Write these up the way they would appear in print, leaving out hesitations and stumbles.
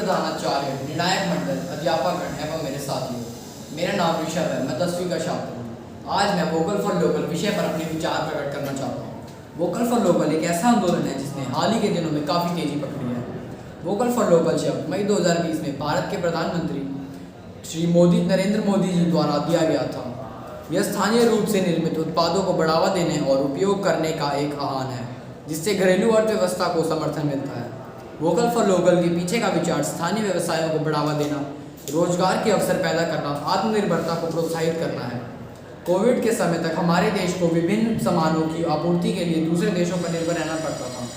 प्रधानाचार्य, निर्णायक मंडल, अध्यापकगण एवं मेरे साथियों, मेरा नाम ऋषभ है। मैं 10वीं का छात्र हूँ। आज मैं वोकल फॉर लोकल विषय पर अपने विचार प्रकट करना चाहता हूँ। वोकल फॉर लोकल एक ऐसा आंदोलन है जिसने हाल ही के दिनों में काफ़ी तेजी पकड़ी है। वोकल फॉर लोकल शब्द मई 2020 में भारत के प्रधानमंत्री श्री नरेंद्र मोदी जी द्वारा दिया गया था। यह स्थानीय रूप से निर्मित उत्पादों को बढ़ावा देने और उपयोग करने का एक आह्वान है, जिससे घरेलू अर्थव्यवस्था को समर्थन मिलता है। वोकल फॉर लोकल के पीछे का विचार स्थानीय व्यवसायों को बढ़ावा देना, रोजगार के अवसर पैदा करना, आत्मनिर्भरता को प्रोत्साहित करना है। कोविड के समय तक हमारे देश को विभिन्न सामानों की आपूर्ति के लिए दूसरे देशों पर निर्भर रहना पड़ता था।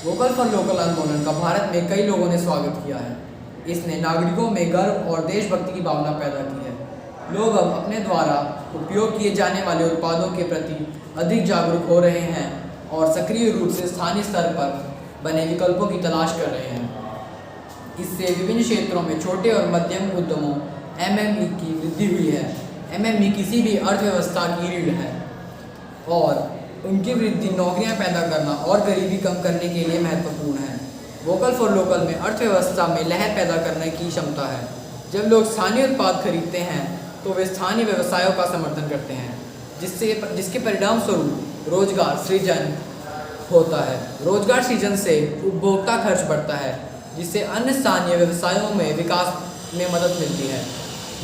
वोकल फॉर लोकल आंदोलन का भारत में कई लोगों ने स्वागत किया है। इसने नागरिकों में गर्व और देशभक्ति की भावना पैदा की है। लोग अब अपने द्वारा उपयोग किए जाने वाले उत्पादों के प्रति अधिक जागरूक हो रहे हैं और सक्रिय रूप से स्थानीय स्तर पर बने विकल्पों की तलाश कर रहे हैं। इससे विभिन्न क्षेत्रों में छोटे और मध्यम उद्यमों एमएमई की वृद्धि हुई है। एमएमई किसी भी अर्थव्यवस्था की रीढ़ है और उनकी वृद्धि नौकरियां पैदा करना और गरीबी कम करने के लिए महत्वपूर्ण है। वोकल फॉर लोकल में अर्थव्यवस्था में लहर पैदा करने की क्षमता है। जब लोग स्थानीय उत्पाद खरीदते हैं तो वे स्थानीय व्यवसायों का समर्थन करते हैं, जिसके परिणाम स्वरूप रोजगार सृजन होता है। रोजगार सृजन से उपभोक्ता खर्च बढ़ता है, जिससे अन्य स्थानीय व्यवसायों में विकास में मदद मिलती है।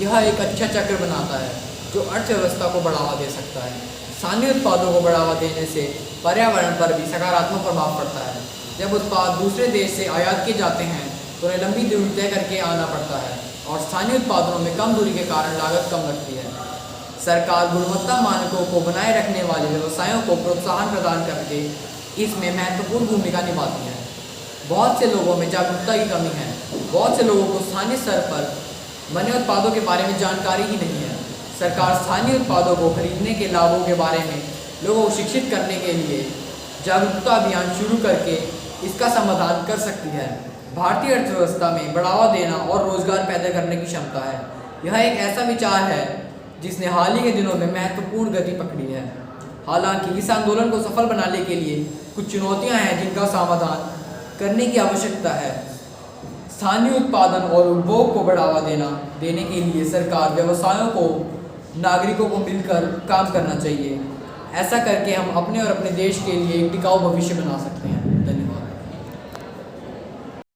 यह एक अच्छा चक्र बनाता है जो अर्थव्यवस्था को बढ़ावा दे सकता है। स्थानीय उत्पादों को बढ़ावा देने से पर्यावरण पर भी सकारात्मक प्रभाव पड़ता है। जब उत्पाद दूसरे देश से आयात किए जाते हैं तो उन्हें लंबी दूरी तय करके आना पड़ता है और स्थानीय उत्पादों में कम दूरी के कारण लागत कम लगती है। सरकार गुणवत्ता मानकों को बनाए रखने वाले व्यवसायों को प्रोत्साहन प्रदान करके इसमें महत्वपूर्ण भूमिका निभाती है। बहुत से लोगों में जागरूकता की कमी है। बहुत से लोगों को स्थानीय स्तर पर बने उत्पादों के बारे में जानकारी ही नहीं है। सरकार स्थानीय उत्पादों को खरीदने के लाभों के बारे में लोगों को शिक्षित करने के लिए जागरूकता अभियान शुरू करके इसका समाधान कर सकती है। भारतीय अर्थव्यवस्था में बढ़ावा देना और रोजगार पैदा करने की क्षमता है। यह एक ऐसा विचार है जिसने हाल ही के दिनों में महत्वपूर्ण गति पकड़ी है। हालांकि इस आंदोलन को सफल बनाने के लिए कुछ चुनौतियां हैं जिनका समाधान करने की आवश्यकता है। स्थानीय उत्पादन और उपभोग को बढ़ावा देने के लिए सरकार, व्यवसायों को, नागरिकों को मिलकर काम करना चाहिए। ऐसा करके हम अपने और अपने देश के लिए एक टिकाऊ भविष्य बना सकते हैं।